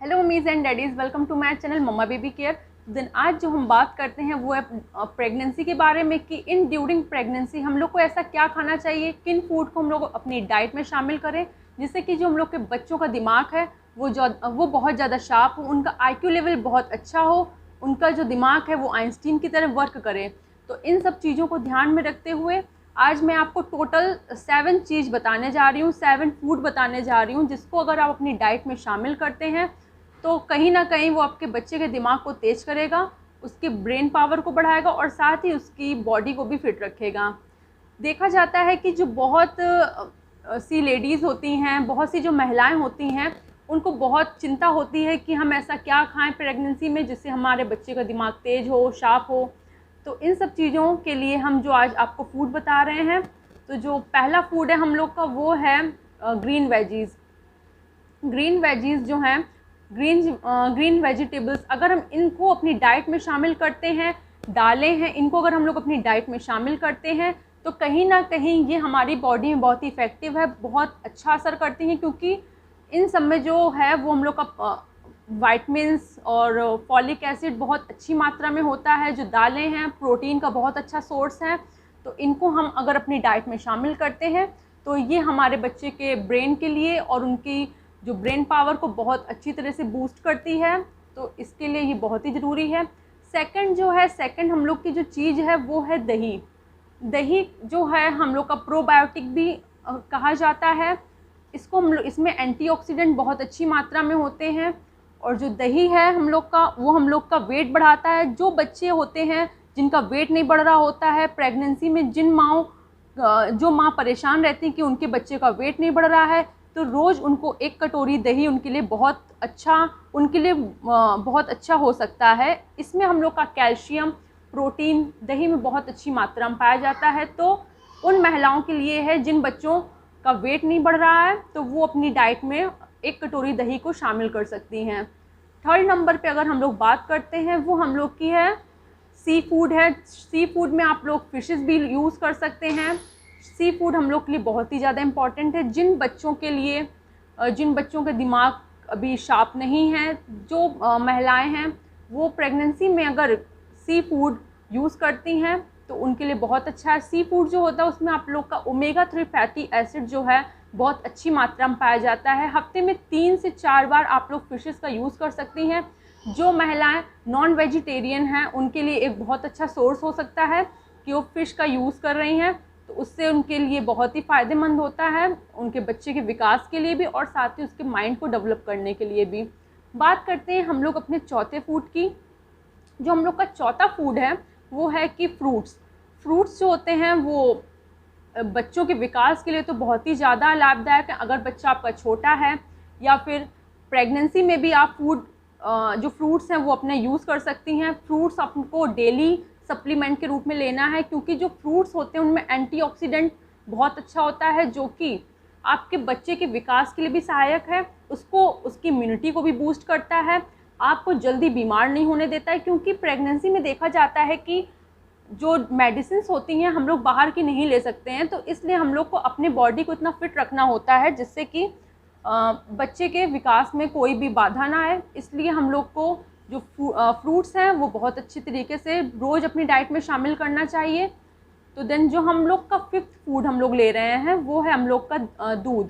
Hello mummies and daddies, welcome to my channel mumma baby care. Then आज जो हम बात करते हैं वो है प्रेगनेंसी के बारे में कि इन ड्यूरिंग प्रेगनेंसी हम लोग को ऐसा क्या खाना चाहिए, किन फूड को हम लोग अपनी डाइट में शामिल करें जिससे कि जो हम लोग के बच्चों का दिमाग है वो बहुत ज़्यादा शार्प हो, उनका आईक्यू लेवल बहुत अच्छा हो, उनका जो दिमाग है वो आइंस्टीन की तरह वर्क करे। तो इन सब चीज़ों को ध्यान में रखते हुए आज मैं आपको टोटल 7 चीज़ बताने जा रही हूँ, 7 फूड बताने जा रही हूँ जिसको अगर आप अपनी डाइट में शामिल करते हैं तो कहीं ना कहीं वो आपके बच्चे के दिमाग को तेज करेगा, उसके ब्रेन पावर को बढ़ाएगा और साथ ही उसकी बॉडी को भी फिट रखेगा। देखा जाता है कि जो बहुत सी लेडीज़ होती हैं, बहुत सी जो महिलाएं होती हैं, उनको बहुत चिंता होती है कि हम ऐसा क्या खाएं प्रेगनेंसी में जिससे हमारे बच्चे का दिमाग तेज हो, शार्प हो। तो इन सब चीज़ों के लिए हम जो आज आपको फूड बता रहे हैं, तो जो पहला फूड है हम लोग का वो है ग्रीन वेजीज़। ग्रीन वेजीज़ जो हैं, ग्रीन वेजिटेबल्स, अगर हम इनको अपनी डाइट में शामिल करते हैं, दालें हैं, इनको अगर हम लोग अपनी डाइट में शामिल करते हैं तो कहीं ना कहीं ये हमारी बॉडी में बहुत ही इफ़ेक्टिव है, बहुत अच्छा असर करती हैं, क्योंकि इन सब में जो है वो हम लोग का वाइटमिन्स और फॉलिक एसिड बहुत अच्छी मात्रा में होता है। जो दालें हैं प्रोटीन का बहुत अच्छा सोर्स है, तो इनको हम अगर अपनी डाइट में शामिल करते हैं तो ये हमारे बच्चे के ब्रेन के लिए और उनकी जो ब्रेन पावर को बहुत अच्छी तरह से बूस्ट करती है, तो इसके लिए ये बहुत ही ज़रूरी है। सेकंड हम लोग की जो चीज़ है वो है दही। दही जो है हम लोग का प्रोबायोटिक भी कहा जाता है। इसको हम लोग, इसमें एंटीऑक्सीडेंट बहुत अच्छी मात्रा में होते हैं और जो दही है हम लोग का वो हम लोग का वेट बढ़ाता है। जो बच्चे होते हैं जिनका वेट नहीं बढ़ रहा होता है प्रेगनेंसी में, जो माँ परेशान रहती हैं कि उनके बच्चे का वेट नहीं बढ़ रहा है, तो रोज़ उनको 1 कटोरी दही उनके लिए बहुत अच्छा हो सकता है। इसमें हम लोग का कैल्शियम, प्रोटीन दही में बहुत अच्छी मात्रा में पाया जाता है। तो उन महिलाओं के लिए है जिन बच्चों का वेट नहीं बढ़ रहा है, तो वो अपनी डाइट में 1 कटोरी दही को शामिल कर सकती हैं। थर्ड नंबर पे अगर हम लोग बात करते हैं वो हम लोग की है सी फूड है। सी फूड में आप लोग फिशेस भी यूज़ कर सकते हैं। सी फूड हम लोग के लिए बहुत ही ज़्यादा इम्पॉर्टेंट है। जिन बच्चों के दिमाग अभी शार्प नहीं है, जो महिलाएं हैं वो प्रेगनेंसी में अगर सी फूड यूज़ करती हैं तो उनके लिए बहुत अच्छा है। सी फूड जो होता है उसमें आप लोग का ओमेगा 3 फैटी एसिड जो है बहुत अच्छी मात्रा में पाया जाता है। हफ्ते में 3 से 4 बार आप लोग फिशेस का यूज़ कर सकती हैं। जो महिलाएं नॉन वेजिटेरियन हैं उनके लिए एक बहुत अच्छा सोर्स हो सकता है कि वो फ़िश का यूज़ कर रही हैं, तो उससे उनके लिए बहुत ही फ़ायदेमंद होता है, उनके बच्चे के विकास के लिए भी और साथ ही उसके माइंड को डेवलप करने के लिए भी। बात करते हैं हम लोग अपने चौथे फूड की। जो हम लोग का चौथा फूड है वो है कि फ्रूट्स जो होते हैं वो बच्चों के विकास के लिए तो बहुत ही ज़्यादा लाभदायक है। अगर बच्चा आपका छोटा है या फिर प्रेगनेंसी में भी आप जो फ्रूट्स हैं वो अपने यूज़ कर सकती हैं। फ्रूट्स आपको डेली सप्लीमेंट के रूप में लेना है, क्योंकि जो फ्रूट्स होते हैं उनमें एंटीऑक्सीडेंट बहुत अच्छा होता है जो कि आपके बच्चे के विकास के लिए भी सहायक है, उसकी इम्यूनिटी को भी बूस्ट करता है, आपको जल्दी बीमार नहीं होने देता है। क्योंकि प्रेगनेंसी में देखा जाता है कि जो मेडिसिन होती हैं हम लोग बाहर की नहीं ले सकते हैं, तो इसलिए हम लोग को अपने बॉडी को इतना फिट रखना होता है जिससे कि बच्चे के विकास में कोई भी बाधा ना आए। इसलिए हम लोग को जो फ्रूट्स हैं वो बहुत अच्छी तरीके से रोज़ अपनी डाइट में शामिल करना चाहिए। तो देन जो हम लोग का 5th फूड हम लोग ले रहे हैं वो है हम लोग का दूध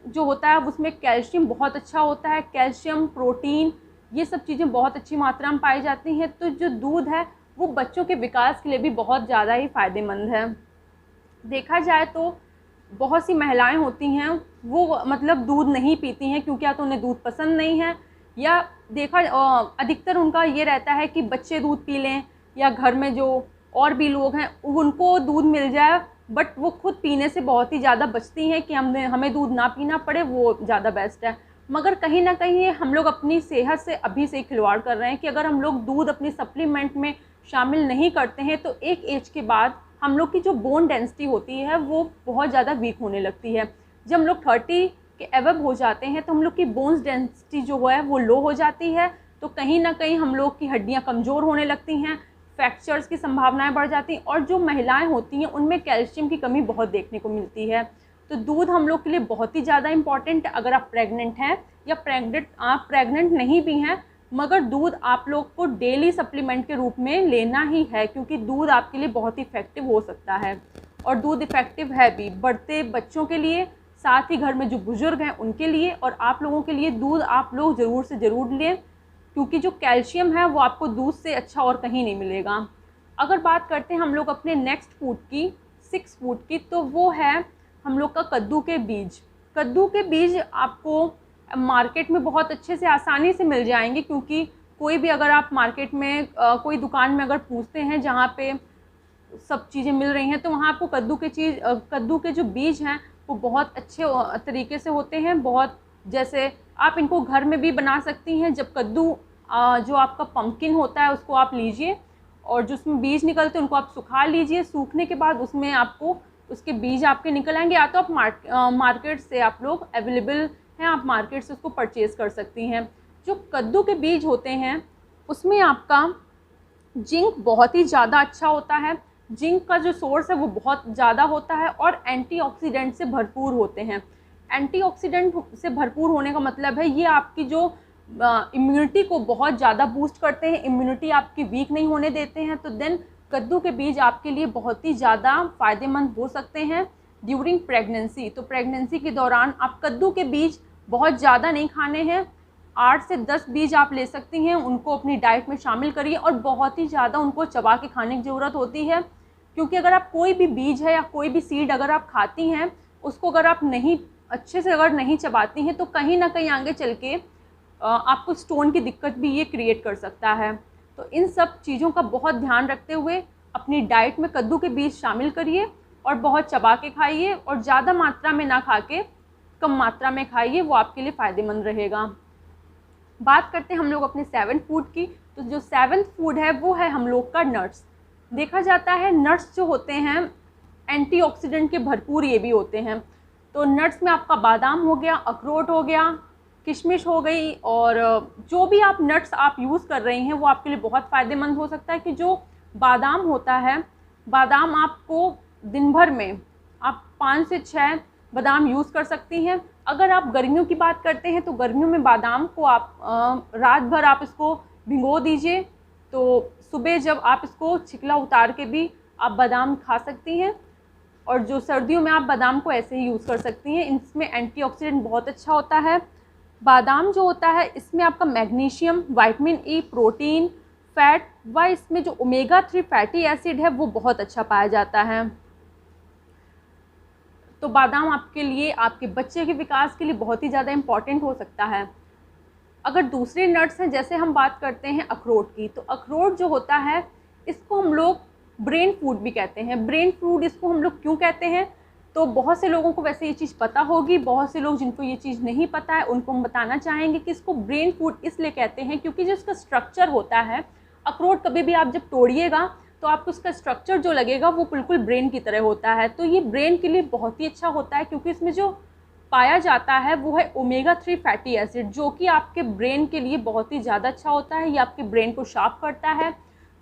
जो होता है उसमें कैल्शियम बहुत अच्छा होता है। कैल्शियम, प्रोटीन, ये सब चीज़ें बहुत अच्छी मात्रा में पाई जाती हैं। तो जो दूध है वो बच्चों के विकास के लिए भी बहुत ज़्यादा ही फ़ायदेमंद है। देखा जाए तो बहुत सी महिलाएं होती हैं वो मतलब दूध नहीं पीती हैं, क्योंकि या तो उन्हें दूध पसंद नहीं है या अधिकतर उनका ये रहता है कि बच्चे दूध पी लें या घर में जो और भी लोग हैं उनको दूध मिल जाए, बट वो खुद पीने से बहुत ही ज़्यादा बचती हैं कि हमें दूध ना पीना पड़े, वो ज़्यादा बेस्ट है। मगर कहीं ना कहीं हम लोग अपनी सेहत से अभी से खिलवाड़ कर रहे हैं कि अगर हम लोग दूध अपनी सप्लीमेंट में शामिल नहीं करते हैं तो एक एज के बाद हम लोग की जो बोन डेंसिटी होती है वो बहुत ज़्यादा वीक होने लगती है। जब हम लोग 30 के एबव हो जाते हैं तो हम लोग की बोन्स डेंसिटी जो है वो लो हो जाती है, तो कहीं ना कहीं हम लोग की हड्डियाँ कमज़ोर होने लगती हैं, फ्रैक्चर्स की संभावनाएं बढ़ जाती हैं और जो महिलाएं होती हैं उनमें कैल्शियम की कमी बहुत देखने को मिलती है। तो दूध हम लोग के लिए बहुत ही ज़्यादा इम्पॉर्टेंट है। अगर आप प्रेग्नेंट हैं या आप प्रेग्नेंट नहीं भी हैं मगर दूध आप लोग को डेली सप्लीमेंट के रूप में लेना ही है, क्योंकि दूध आपके लिए बहुत इफ़ेक्टिव हो सकता है और दूध इफ़ेक्टिव है भी बढ़ते बच्चों के लिए, साथ ही घर में जो बुज़ुर्ग हैं उनके लिए और आप लोगों के लिए दूध आप लोग ज़रूर से ज़रूर लें, क्योंकि जो कैल्शियम है वो आपको दूध से अच्छा और कहीं नहीं मिलेगा। अगर बात करते हैं हम लोग अपने नेक्स्ट फूड की, 6 फूड की, तो वो है हम लोग का कद्दू के बीज। कद्दू के बीज आपको मार्केट में बहुत अच्छे से आसानी से मिल जाएंगे, क्योंकि कोई भी अगर आप मार्केट में कोई दुकान में अगर पूछते हैं जहाँ पे सब चीज़ें मिल रही हैं, तो वहाँ आपको कद्दू के जो बीज हैं वो बहुत अच्छे तरीके से होते हैं। बहुत जैसे आप इनको घर में भी बना सकती हैं। जब कद्दू जो आपका पम्पकिन होता है उसको आप लीजिए और जो उसमें बीज निकलते हैं उनको आप सुखा लीजिए। सूखने के बाद उसमें आपको उसके बीज आपके निकल आएंगे, या तो आप मार्केट से आप लोग अवेलेबल हैं, आप मार्केट से उसको परचेज़ कर सकती हैं। जो कद्दू के बीज होते हैं उसमें आपका जिंक बहुत ही ज़्यादा अच्छा होता है। जिंक का जो सोर्स है वो बहुत ज़्यादा होता है और एंटीऑक्सीडेंट से भरपूर होते हैं। एंटीऑक्सीडेंट से भरपूर होने का मतलब है ये आपकी जो इम्यूनिटी को बहुत ज़्यादा बूस्ट करते हैं, इम्यूनिटी आपकी वीक नहीं होने देते हैं। तो देन कद्दू के बीज आपके लिए बहुत ही ज़्यादा फ़ायदेमंद हो सकते हैं ड्यूरिंग प्रेगनेंसी। तो प्रेगनेंसी के दौरान आप कद्दू के बीज बहुत ज़्यादा नहीं खाने हैं, 8 से 10 बीज आप ले सकती हैं, उनको अपनी डाइट में शामिल करिए और बहुत ही ज़्यादा उनको चबा के खाने की ज़रूरत होती है। क्योंकि अगर आप कोई भी बीज है या कोई भी सीड अगर आप खाती हैं, उसको अगर आप नहीं अच्छे से अगर नहीं चबाती हैं, तो कहीं ना कहीं आगे चल के आपको स्टोन की दिक्कत भी ये क्रिएट कर सकता है। तो इन सब चीज़ों का बहुत ध्यान रखते हुए अपनी डाइट में कद्दू के बीज शामिल करिए और बहुत चबा के खाइए और ज़्यादा मात्रा में ना खा के कम मात्रा में खाइए, वो आपके लिए फ़ायदेमंद रहेगा। बात करते हैं हम लोग अपने 7th फूड की। तो जो 7th फूड है वो है हम लोग का नट्स। देखा जाता है नट्स जो होते हैं एंटीऑक्सीडेंट के भरपूर ये भी होते हैं। तो नट्स में आपका बादाम हो गया, अखरोट हो गया, किशमिश हो गई, और जो भी आप नट्स आप यूज़ कर रही हैं वो आपके लिए बहुत फ़ायदेमंद हो सकता है। कि जो बादाम होता है, बादाम आपको दिन भर में आप 5 से 6 बादाम यूज़ कर सकती हैं। अगर आप गर्मियों की बात करते हैं तो गर्मियों में बादाम को आप रात भर आप इसको भिगो दीजिए, तो सुबह जब आप इसको छिकला उतार के भी आप बादाम खा सकती हैं। और जो सर्दियों में आप बादाम को ऐसे ही यूज़ कर सकती हैं, इसमें एंटीऑक्सीडेंट बहुत अच्छा होता है। बादाम जो होता है इसमें आपका magnesium, vitamin E, protein, fat व इसमें जो ओमेगा 3 फैटी एसिड है वो बहुत अच्छा पाया जाता है। तो बादाम आपके लिए, आपके बच्चे के विकास के लिए बहुत ही ज़्यादा इम्पॉर्टेंट हो सकता है। अगर दूसरे नट्स हैं, जैसे हम बात करते हैं अखरोट की, तो अखरोट जो होता है इसको हम लोग ब्रेन फूड भी कहते हैं। ब्रेन फूड इसको हम लोग क्यों कहते हैं, तो बहुत से लोगों को वैसे ये चीज़ पता होगी, बहुत से लोग जिनको ये चीज़ नहीं पता है उनको हम बताना चाहेंगे कि इसको ब्रेन फूड इसलिए कहते हैं क्योंकि जो इसका स्ट्रक्चर होता है, अखरोट कभी भी आप जब तोड़िएगा तो आपको उसका स्ट्रक्चर जो लगेगा वो बिल्कुल ब्रेन की तरह होता है। तो ये ब्रेन के लिए बहुत ही अच्छा होता है, क्योंकि इसमें जो पाया जाता है वो है ओमेगा 3 फैटी एसिड, जो कि आपके ब्रेन के लिए बहुत ही ज़्यादा अच्छा होता है। ये आपके ब्रेन को शार्प करता है।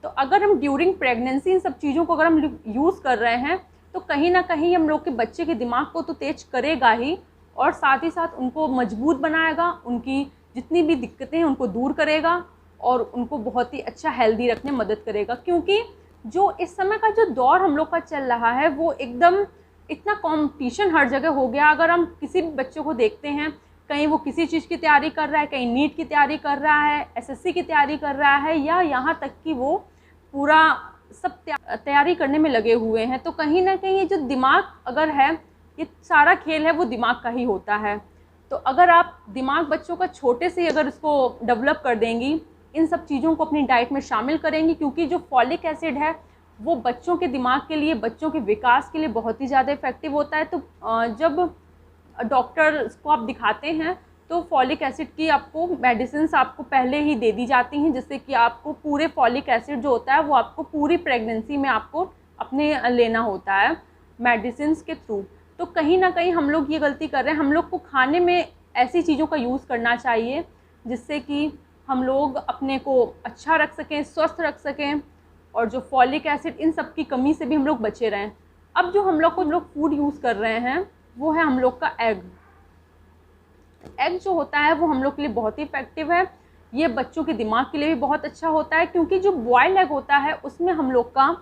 तो अगर हम ड्यूरिंग प्रेगनेंसी इन सब चीज़ों को अगर हम यूज़ कर रहे हैं तो कहीं ना कहीं हम लोग के बच्चे के दिमाग को तो तेज करेगा ही, और साथ ही साथ उनको मजबूत बनाएगा, उनकी जितनी भी दिक्कतें हैं उनको दूर करेगा और उनको बहुत ही अच्छा हेल्दी रखने में मदद करेगा। क्योंकि जो इस समय का जो दौर हम लोग का चल रहा है वो एकदम इतना कंपटीशन हर जगह हो गया। अगर हम किसी भी बच्चे को देखते हैं, कहीं वो किसी चीज़ की तैयारी कर रहा है, कहीं नीट की तैयारी कर रहा है, एसएससी की तैयारी कर रहा है, या यहाँ तक कि वो पूरा सब तैयारी करने में लगे हुए हैं। तो कहीं ना कहीं ये जो दिमाग अगर है, ये सारा खेल है वो दिमाग का ही होता है। तो अगर आप दिमाग बच्चों का छोटे से अगर इसको डेवलप कर देंगी, इन सब चीज़ों को अपनी डाइट में शामिल करेंगी, क्योंकि जो फॉलिक एसिड है वो बच्चों के दिमाग के लिए, बच्चों के विकास के लिए बहुत ही ज़्यादा इफेक्टिव होता है। तो जब डॉक्टर को आप दिखाते हैं तो फॉलिक एसिड की आपको मेडिसिन आपको पहले ही दे दी जाती हैं, जिससे कि आपको पूरे फॉलिक एसिड जो होता है वो आपको पूरी प्रेगनेंसी में आपको अपने लेना होता है मेडिसिन के थ्रू। तो कहीं ना कहीं हम लोग ये गलती कर रहे हैं। हम लोग को खाने में ऐसी चीज़ों का यूज़ करना चाहिए जिससे कि हम लोग अपने को अच्छा रख सकें, स्वस्थ रख सकें, और जो फॉलिक एसिड इन सब की कमी से भी हम लोग बचे रहें। अब जो हम लोग फूड यूज़ कर रहे हैं वो है हम लोग का एग। एग जो होता है वो हम लोग के लिए बहुत ही इफेक्टिव है। ये बच्चों के दिमाग के लिए भी बहुत अच्छा होता है, क्योंकि जो बॉयल्ड एग होता है उसमें हम लोग का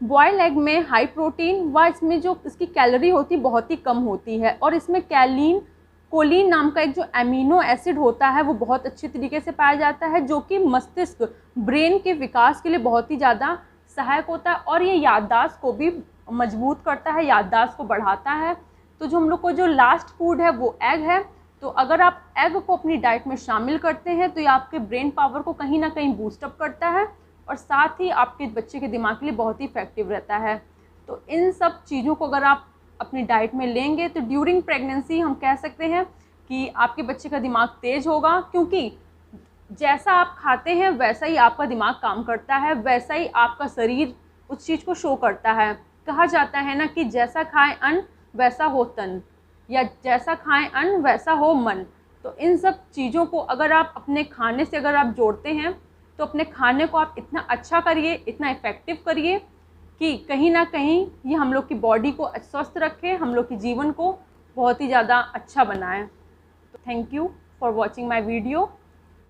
बॉयल्ड एग में हाई प्रोटीन व इसमें जो इसकी कैलोरी होती है बहुत ही कम होती है, और इसमें कोलिन नाम का एक जो एमिनो एसिड होता है वो बहुत अच्छी तरीके से पाया जाता है, जो कि मस्तिष्क ब्रेन के विकास के लिए बहुत ही ज़्यादा सहायक होता है, और ये याददाश्त को भी मजबूत करता है, याददाश्त को बढ़ाता है। तो जो हम लोग को जो लास्ट फूड है वो एग है। तो अगर आप एग को अपनी डाइट में शामिल करते हैं तो ये आपके ब्रेन पावर को कहीं ना कहीं बूस्टअप करता है, और साथ ही आपके बच्चे के दिमाग के लिए बहुत ही इफेक्टिव रहता है। तो इन सब चीज़ों को अगर आप अपनी डाइट में लेंगे तो ड्यूरिंग प्रेगनेंसी हम कह सकते हैं कि आपके बच्चे का दिमाग तेज़ होगा, क्योंकि जैसा आप खाते हैं वैसा ही आपका दिमाग काम करता है, वैसा ही आपका शरीर उस चीज़ को शो करता है। कहा जाता है ना कि जैसा खाएं अन्न वैसा हो तन, या जैसा खाएं अन्न वैसा हो मन। तो इन सब चीज़ों को अगर आप अपने खाने से अगर आप जोड़ते हैं तो अपने खाने को आप इतना अच्छा करिए, इतना इफ़ेक्टिव करिए कि कहीं ना कहीं ये हम लोग की बॉडी को स्वस्थ रखे, हम लोग के जीवन को बहुत ही ज़्यादा अच्छा बनाए। तो thank you for watching my video.